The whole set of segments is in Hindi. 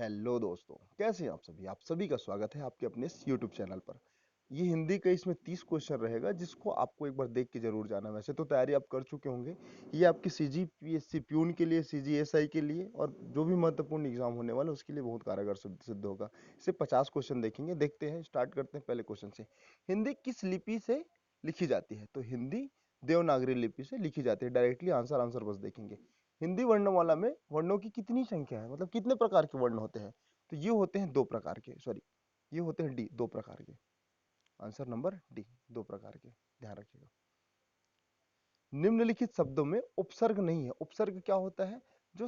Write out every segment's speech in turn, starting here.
हेलो दोस्तों, कैसे हैं आप सभी का स्वागत है आपके अपने इस यूट्यूब चैनल पर। ये हिंदी का इसमें 30 क्वेश्चन रहेगा जिसको आपको एक बार देख के जरूर जाना है। वैसे तो तैयारी आप कर चुके होंगे। ये आपकी सीजीपीएससी प्यून के लिए, सीजीएसआई के लिए और जो भी महत्वपूर्ण एग्जाम होने वाला है उसके लिए बहुत कारगर सिद्ध होगा। इसे 50 क्वेश्चन देखेंगे। देखते हैं, स्टार्ट करते हैं पहले क्वेश्चन से। हिंदी किस लिपि से लिखी जाती है? तो हिंदी देवनागरी लिपि से लिखी जाती है। डायरेक्टली आंसर आंसर बस देखेंगे। हिंदी वर्णमाला में वर्णों की कितनी संख्या है, मतलब कितने प्रकार के वर्ण होते हैं? तो ये होते हैं दो प्रकार के, सॉरी ये होते हैं डी, दो प्रकार के। आंसर नंबर डी, दो प्रकार के, ध्यान रखिएगा। निम्नलिखित शब्दों में उपसर्ग नहीं है। उपसर्ग क्या होता है? जो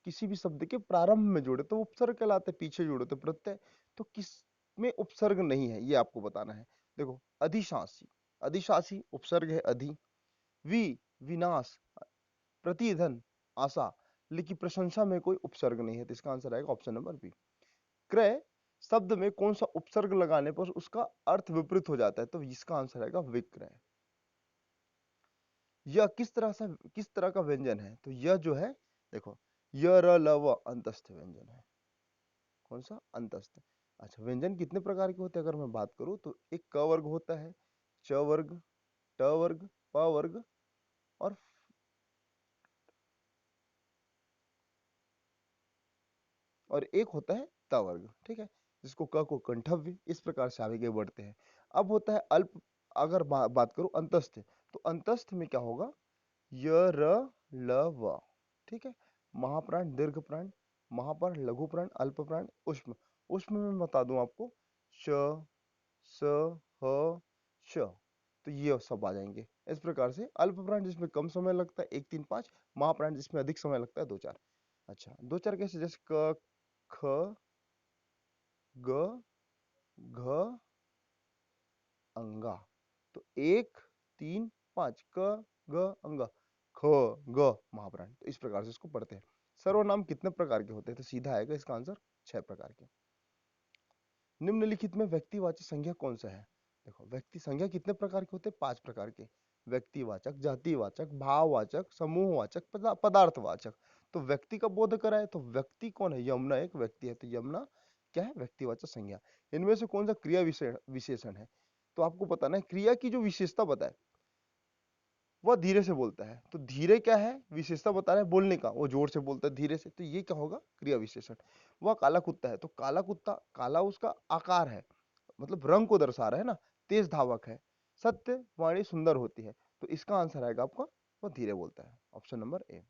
किसी भी शब्द के प्रारंभ में जोड़े तो उपसर्ग कहलाते हैं, पीछे जोड़े तो प्रत्यय। तो किस में उपसर्ग नहीं है ये आपको बताना है। देखो, अधिशासी, अधिशासी उपसर्ग है अधि। विनाश, प्रतिधन, आशा, लेकिन प्रशंसा में कोई उपसर्ग नहीं है, तो इसका आंसर आएगा ऑप्शन नंबर बी। क्रय शब्द में कौन सा उपसर्ग लगाने पर उसका अर्थ विपरीत हो जाता है? तो इसका आंसर आएगा विक्रय। यह किस तरह का व्यंजन है? तो यह जो है, देखो, य र ल व अंतस्थ व्यंजन है। कौन सा? अंतस्थ। अच्छा, व्यंजन कितने प्रकार के होते हैं अगर मैं बात करूं तो एक क वर्ग होता है, च वर्ग, ट वर्ग, प वर्ग और एक होता है त वर्ग। ठीक है, जिसको क को कंठव्य, इस प्रकार से आगे बढ़ते हैं। अब होता है अल्प। अगर बात करूं अंतस्थ, तो अंतस्थ में क्या होगा? य र ल व। ठीक है, महाप्राण, दीर्घ प्राण, महापर, लघु प्राण, अल्प प्राण, उष्म। उष्म में बता दूं आपको, श, स, ह, श। तो ये सब आ जाएंगे इस प्रकार से। अल्प प्राण जिसमें कम समय लगता है, 1 3 5। महाप्राण जिसमें अधिक समय लगता है, 2 4। अच्छा, 2 4 कैसे? जैसे क, ख, ग, घ, अंगा। तो 1 3 5, क, ग, अंगा, ख, ग, महाप्राण। तो इस प्रकार से इसको पढ़ते हैं। सर्वनाम कितने प्रकार के होते हैं? तो सीधा आएगा इसका आंसर 6 प्रकार के। निम्नलिखित में व्यक्तिवाचक संज्ञा कौन सा है? देखो, व्यक्ति संज्ञा कितने प्रकार के होते हैं? 5 प्रकार के। व्यक्तिवाचक, जातिवाचक, भाववाचक, समूहवाचक, पदार्थवाचक। तो व्यक्ति का बोध कराए तो व्यक्ति कौन है? यमुना एक व्यक्ति है, तो यमुना क्या है? व्यक्तिवाचक संज्ञा। इनमें से कौन सा क्रिया विशेषण है? तो आपको बताना है क्रिया की जो विशेषता बताए वह धीरे से बोलता है। तो धीरे क्या है? विशेषता बता रहा है बोलने का, वो जोर से बोलता है धीरे से, तो ये क्या होगा? क्रिया विशेषण। वह काला कुत्ता है, तो काला कुत्ता, काला उसका आकार है, मतलब रंग को दर्शा रहा है ना। तेज धावक है, सत्य वाणी सुंदर होती है, तो इसका आंसर आएगा आपका, वह धीरे बोलता है, ऑप्शन नंबर ए।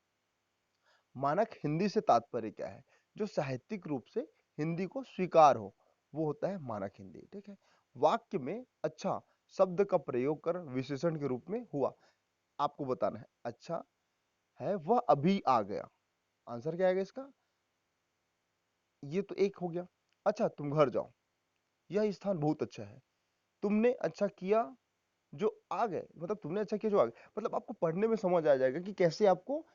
मानक हिंदी से तात्पर्य क्या है? जो साहित्यिक रूप से हिंदी को स्वीकार हो, वो होता है मानक हिंदी। ठीक है, वाक्य में अच्छा शब्द का प्रयोग कर विशेषण के रूप में हुआ। आपको बताना है अच्छा है वह अभी आ गया। आंसर क्या आएगा इसका? ये तो एक हो गया। अच्छा, तुम घर जाओ, यह स्थान बहुत अच्छा है। तुमने अच्छा किया जो आ गए, मतलब तुमने अच्छा किया जो आ गए, मतलब आपको पढ़ने में समझ आ जाएगा कि कैसे आपको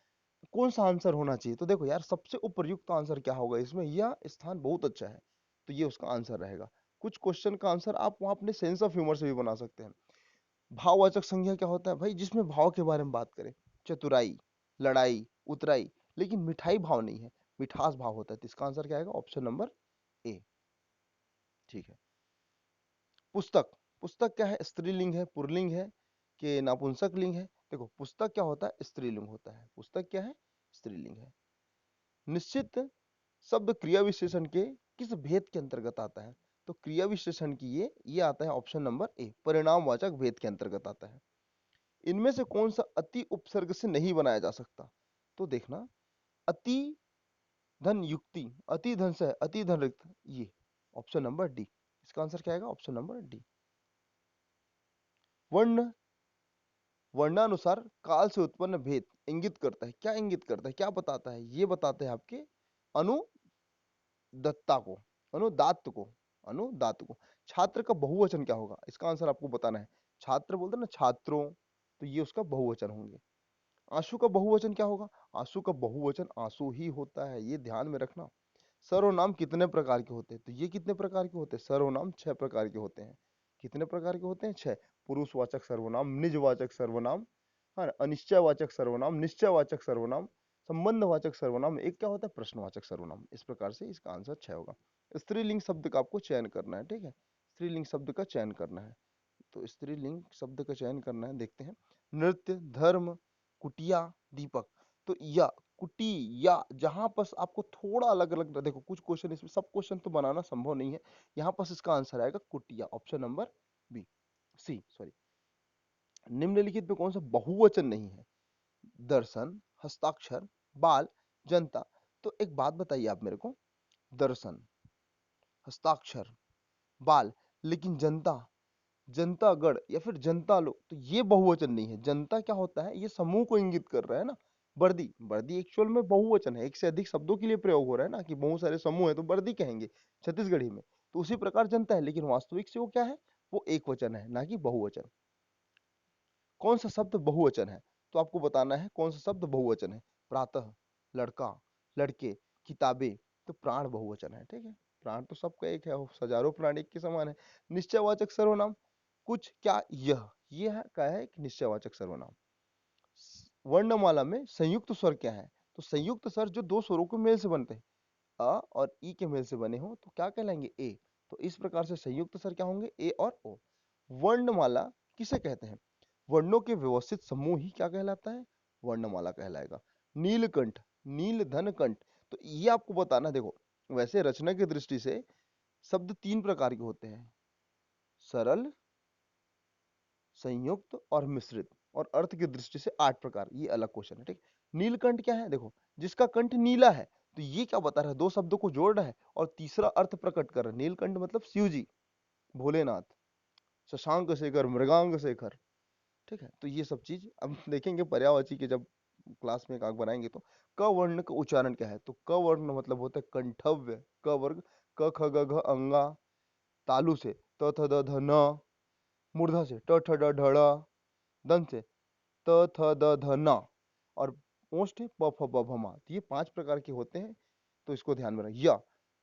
कौन सा आंसर होना चाहिए। तो देखो यार, सबसे उपयुक्त आंसर क्या होगा इसमें? यह स्थान बहुत अच्छा है, तो ये उसका आंसर रहेगा। कुछ क्वेश्चन का आंसर आप वहां अपने सेंस ऑफ ह्यूमर से भी बना सकते हैं। भाववाचक संज्ञा क्या होता है भाई? जिसमें भाव के बारे में बात करें, चतुराई, लड़ाई, उतराई, लेकिन मिठाई भाव नहीं है, मिठास भाव होता है, तो इसका आंसर क्या आएगा? Option number A. ठीक है, पुस्तक, पुस्तक क्या है? स्त्रीलिंग है, पुल्लिंग है कि नपुंसक लिंग है? देखो, पुस्तक क्या होता है? स्त्रीलिंग होता है। पुस्तक क्या है? स्त्रीलिंग है। निश्चित शब्द क्रिया विशेषण के किस भेद के अंतर्गत आता है? तो क्रिया विशेषण की ये आता है ऑप्शन नंबर ए, परिणामवाचक भेद के अंतर्गत आता है। इनमें से कौन सा अति उपसर्ग से नहीं बनाया जा सकता? तो देखना, अति धन युक्ति, अति धन से, अति धन रिक्त, ये ऑप्शन नंबर डी। इसका आंसर क्या आएगा? Option number D. वर्ण, वर्णानुसार काल से उत्पन्न भेद इंगित करता है। क्या इंगित करता है? क्या बताता है? ये बताते हैं आपके अनुदत्ता को, अनुदात्त को, अनुदात्त को। छात्र का बहुवचन क्या होगा? इसका आंसर आपको बताना है। छात्र बोलते हैं ना, छात्रों, तो ये उसका बहुवचन होंगे। आंसू का बहुवचन क्या होगा? आंसू का बहुवचन आंसू ही होता है, ये ध्यान में रखना। सर्वनाम कितने प्रकार के होते हैं? तो ये कितने प्रकार के होते हैं? सर्वनाम 6 प्रकार के होते हैं। कितने प्रकार के होते हैं? 6। पुरुषवाचक सर्वनाम, निजवाचक सर्वनाम, हाँ, अनिश्चयवाचक सर्वनाम, निश्चयवाचक सर्वनाम, संबंधवाचक सर्वनाम, एक क्या होता है प्रश्नवाचक सर्वनाम। इस प्रकार से इसका आंसर 6 होगा। स्त्रीलिंग शब्द का आपको चयन करना है, ठीक है, स्त्रीलिंग शब्द का चयन करना है। तो स्त्रीलिंग शब्द का चयन करना है, देखते हैं। नृत्य, धर्म, कुटिया, दीपक। तो या कुटी या, जहां पर आपको थोड़ा अलग अलग, देखो कुछ क्वेश्चन इसमें, सब क्वेश्चन तो बनाना संभव नहीं है, यहाँ पर इसका आंसर आएगा कुटिया, ऑप्शन नंबर बी, सी सॉरी। निम्नलिखित में कौन सा बहुवचन नहीं है? दर्शन, हस्ताक्षर, बाल, जनता। तो एक बात बताइए आप मेरे को, दर्शन, हस्ताक्षर, बाल, लेकिन जनता, जनतागण या फिर जनता लोग, तो ये बहुवचन नहीं है। जनता क्या होता है? ये समूह को इंगित कर रहा है ना। वर्दी, वर्दी एक्चुअल में बहुवचन है, एक से अधिक शब्दों के लिए प्रयोग हो रहा है ना, कि बहुत सारे समूह है तो वर्दी कहेंगे छत्तीसगढ़ी में। तो उसी प्रकार जनता है, लेकिन वास्तविक से वो क्या है? वो एक वचन है, ना कि बहुवचन। कौन सा शब्द बहुवचन है? तो आपको बताना है कौन सा शब्द बहुवचन है। प्रातः, लड़का, लड़के, किताबें। तो प्राण बहुवचन है, ठीक है। प्राण तो सबका एक है, हजारों प्राण एक के समान है। निश्चयवाचक सर्वनाम, कुछ, क्या, यह, ये है क्या है? एक निश्चयवाचक सर्वनाम। वर्णमाला में संयुक्त स्वर क्या है? तो संयुक्त स्वर जो दो स्वरों के मेल से बनते हैं, अ और ई के मेल से बने हो तो क्या कहलाएंगे? ए। तो इस प्रकार से संयुक्त स्वर क्या होंगे? ए और ओ। वर्णमाला किसे कहते हैं? वर्णों के व्यवस्थित समूह ही क्या कहलाता है? वर्णमाला कहलाएगा। नीलकंठ, नील धन कंठ। तो ये आपको बताना, देखो वैसे रचना की दृष्टि से शब्द तीन प्रकार के होते हैं, सरल, संयुक्त और मिश्रित। और अर्थ की दृष्टि से 8 प्रकार, ये अलग क्वेश्चन है, ठीक। नीलकंठ क्या है? देखो, जिसका कंठ नीला है, तो ये क्या बता रहा है? दो शब्दों को जोड़ रहा है और तीसरा अर्थ प्रकट कर रहा है। नीलकंठ मतलब शिव जी, भोलेनाथ, शशांक शेखर, मृगांक शेखर, ठीक है। तो ये सब चीज अब देखेंगे पर्यायवाची के जब क्लास में काग बनाएंगे। तो क वर्ण का उच्चारण क्या है? तो क वर्ण मतलब होता है कंठव्य, क वर्ग, क ख ग घ अंगा, तालु से त थ द ध न, मूर्धा से ट ठ ड ढ ड़, दंत से त थ द ध न, और ओष्ठ है प फ ब भ म। तो ये 5 प्रकार के होते हैं, तो इसको ध्यान में रखिए।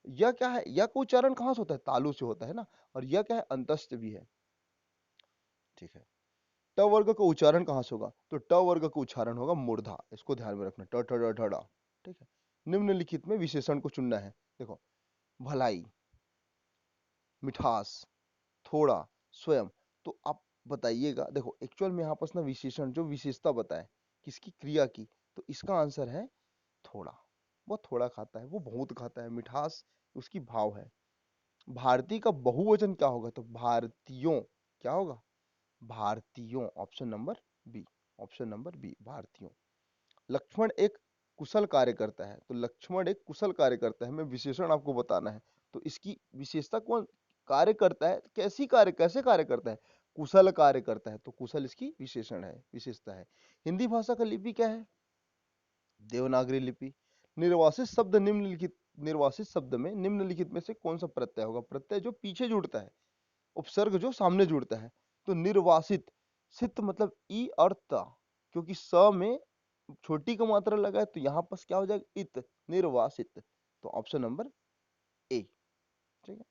या क्या है? या का उच्चारण कहाँ से होता है? तालु से होता है ना। और यह क्या है? अंतस्थ भी है, ठीक है। ट वर्ग का उच्चारण कहाँ से होगा? तो ट वर्ग का उच्चारण होगा मूर्धा, इसको ध्यान में रखना, ट ठ ड ढ ड़, ठीक है। निम्नलिखित में विशेषण को चुनना है। देखो, भलाई, मिठास, थोड़ा, स्वयं। तो आप बताइएगा, देखो एक्चुअल में यहाँ पर ना विशेषण जो विशेषता बताए किसकी? क्रिया की। तो इसका आंसर है थोड़ा। वो थोड़ा खाता है, वो बहुत खाता है। मिठास उसकी भाव है। भारतीय का बहुवचन क्या होगा? तो भारतीयों, क्या होगा? भारतीयों, option number B, option number B, भारतीयों। लक्ष्मण एक कुशल कार्य करता है, तो लक्ष्मण एक कुशल कार्य करता है, हमें विशेषण आपको बताना है। तो इसकी विशेषता कौन? कार्य करता है, कैसी कार्य, कैसे कार्य करता है? कुशल कार्य करता है, तो कुशल इसकी विशेषण है, विशेषता है। हिंदी भाषा का लिपि क्या है? देवनागरी लिपि। निर्वासित शब्द निम्नलिखित, निर्वासित शब्द में निम्नलिखित में से कौन सा प्रत्यय होगा? प्रत्यय जो पीछे जुड़ता है, उपसर्ग जो सामने जुड़ता है। तो निर्वासित, सित मतलब ई और त, क्योंकि स में छोटी का मात्रा लगा है, तो यहाँ पर क्या हो जाएगा? इत, निर्वासित। तो ऑप्शन नंबर ए, ठीक है।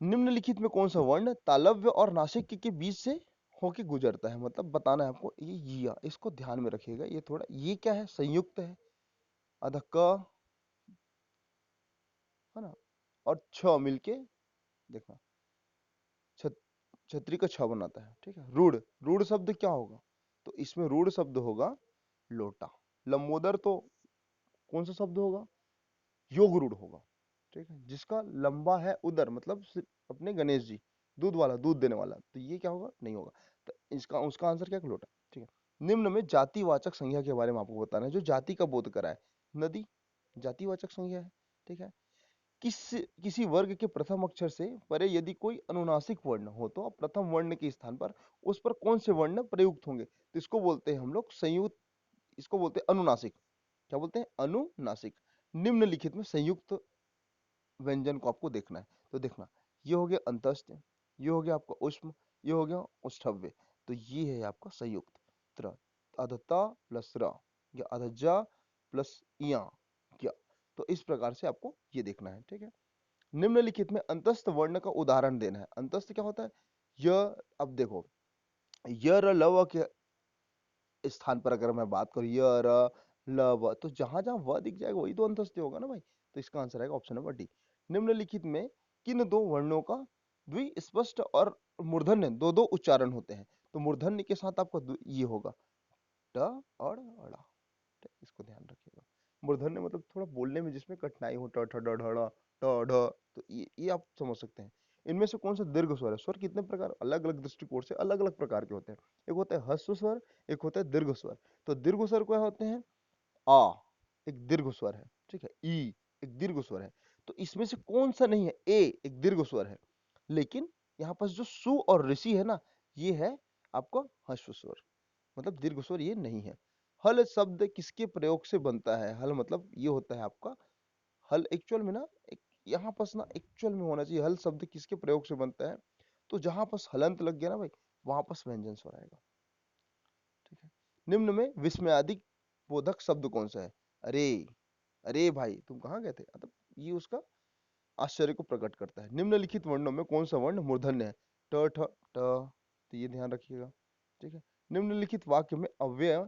निम्नलिखित में कौन सा वर्ण तालव्य और नासिक के बीच से होके गुजरता है? मतलब बताना है आपको। ये या, इसको ध्यान में रखिएगा। ये थोड़ा, ये क्या है? संयुक्त है, अध क, है ना, और छ मिलके, देखना, छतरी का छ बनाता है, ठीक है। रूढ़, रूढ़ शब्द क्या होगा? तो इसमें रूढ़ शब्द होगा लोटा। लंबोदर तो कौन सा शब्द होगा? योग रूढ़ होगा, ठीक है। जिसका लंबा है उदर, मतलब अपने गणेश जी, दूध वाला, दूध देने वाला, तो ये क्या होगा? नहीं होगा। तो इसका, उसका आंसर क्या? लोटा, ठीक है। निम्न में जातिवाचक संज्ञा के बारे में आपको बताना है, जो जाति का बोध कराए। नदी जातिवाचक संज्ञा है, ठीक है। किसी वर्ग के प्रथम अक्षर से परे यदि कोई अनुनासिक वर्ण हो, तो प्रथम वर्ण के स्थान पर उस पर कौन से वर्ण प्रयुक्त होंगे? तो इसको बोलते हैं हम लोग संयुक्त, इसको बोलते हैं अनुनासिक। क्या बोलते हैं? अनुनासिक। निम्नलिखित में संयुक्त व्यंजन को आपको देखना है। तो देखना, ये हो गया अंतस्थ, ये हो गया आपका उष्म, ये हो गया उष्ठव्य। तो ये है आपका संयुक्त। त्र, अधता प्लस र, या अधजा प्लस इया, क्या। तो इस प्रकार से आपको ये देखना है, ठीक है। निम्नलिखित में अंतस्थ वर्ण का उदाहरण देना है। अंतस्थ क्या होता है? य, अब देखो, य र लव के स्थान पर अगर मैं बात करूं, य र ल व, तो जहां जहां व दिख जाएगा वही तो अंतस्थ होगा ना भाई। तो इसका आंसर आएगा ऑप्शन नंबर डी। निम्नलिखित में किन दो वर्णों का द्विस्पष्ट और मूर्धन्य दो दो उच्चारण होते हैं? तो मूर्धन्य के साथ आपका ये होगा ट और अड़ा। इसको ध्यान रखिएगा। मूर्धन्य मतलब थोड़ा बोलने में जिसमें कठिनाई हो, ट ठ ड ढ ड़ ट ढ, तो ये आप समझ सकते हैं। इनमें से कौन सा दीर्घ स्वर है? स्वर कितने प्रकार, अलग अलग दृष्टिकोण से अलग अलग प्रकार के होते हैं। एक होता है ह्रस्व स्वर, एक होता है दीर्घ स्वर। तो दीर्घ स्वर क्या होते हैं? आ एक दीर्घ स्वर है, ठीक है, ई एक दीर्घ स्वर है। तो इसमें से कौन सा नहीं है? ए एक दीर्घ स्वर है, लेकिन यहाँ पर जो सु और ऋषि है ना, ये है आपका ह्रस्व स्वर, मतलब दीर्घ स्वर ये नहीं है। हल शब्द किसके प्रयोग से बनता है? हल मतलब ये होता है आपका हल, एक्चुअल में ना एक यहाँ पास ना एक्चुअल में होना चाहिए, हल शब्द किसके प्रयोग से बनता है? तो जहां पास हलंत लग गया ना भाई, वहां पास व्यंजन स्वर आएगा, ठीक है। निम्न में विस्मयादिक बोधक शब्द कौन सा है? अरे अरे भाई तुम कहाँ गए थे, मतलब ये उसका आश्चर्य को प्रकट करता है। निम्नलिखित वर्णों में कौन सा वर्ण मूर्धन्य है? ट ठ ट, तो ये ध्यान रखिएगा, ठीक है। निम्नलिखित वाक्य में अव्यय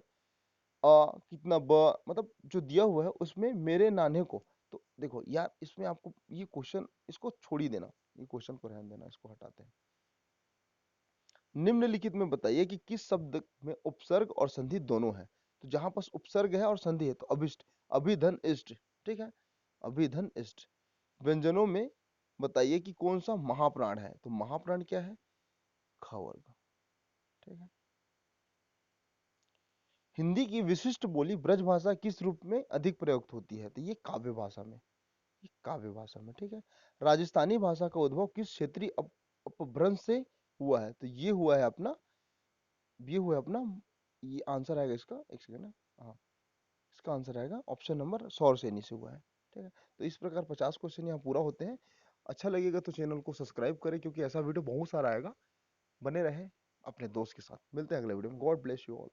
कितना ब, मतलब जो दिया हुआ है उसमें मेरे नाने को, तो देखो यार इसमें आपको ये क्वेश्चन, इसको छोड़ ही देना, ये क्वेश्चन को रहने देना, इसको हटाते हैं। निम्नलिखित में बताइए कि किस शब्द में उपसर्ग और संधि दोनों है? तो जहां पास उपसर्ग है और संधि है तो अभिष्ट, अभिधन इष्ट, ठीक है, अभिधन इष्ट। व्यंजनों में बताइए कि कौन सा महाप्राण है? तो महाप्राण क्या है? ख वर्ग, ठीक है। हिंदी की विशिष्ट बोली ब्रज भाषा किस रूप में अधिक प्रयुक्त होती है? तो ये काव्य भाषा में, ये काव्य भाषा में, ठीक है। राजस्थानी भाषा का उद्भव किस क्षेत्रीय अपभ्रंश से हुआ है? तो ये हुआ है अपना, ये हुआ है अपना, ये आंसर आएगा इसका, एक सेकंड ना, हाँ, इसका आंसर आएगा ऑप्शन नंबर सौरसेनी से हुआ है, ठीक है। तो इस प्रकार 50 क्वेश्चन यहाँ पूरा होते हैं। अच्छा लगेगा तो चैनल को सब्सक्राइब करें, क्योंकि ऐसा वीडियो बहुत सारा आएगा। बने रहें अपने दोस्त के साथ। मिलते हैं अगले वीडियो में। God bless you all.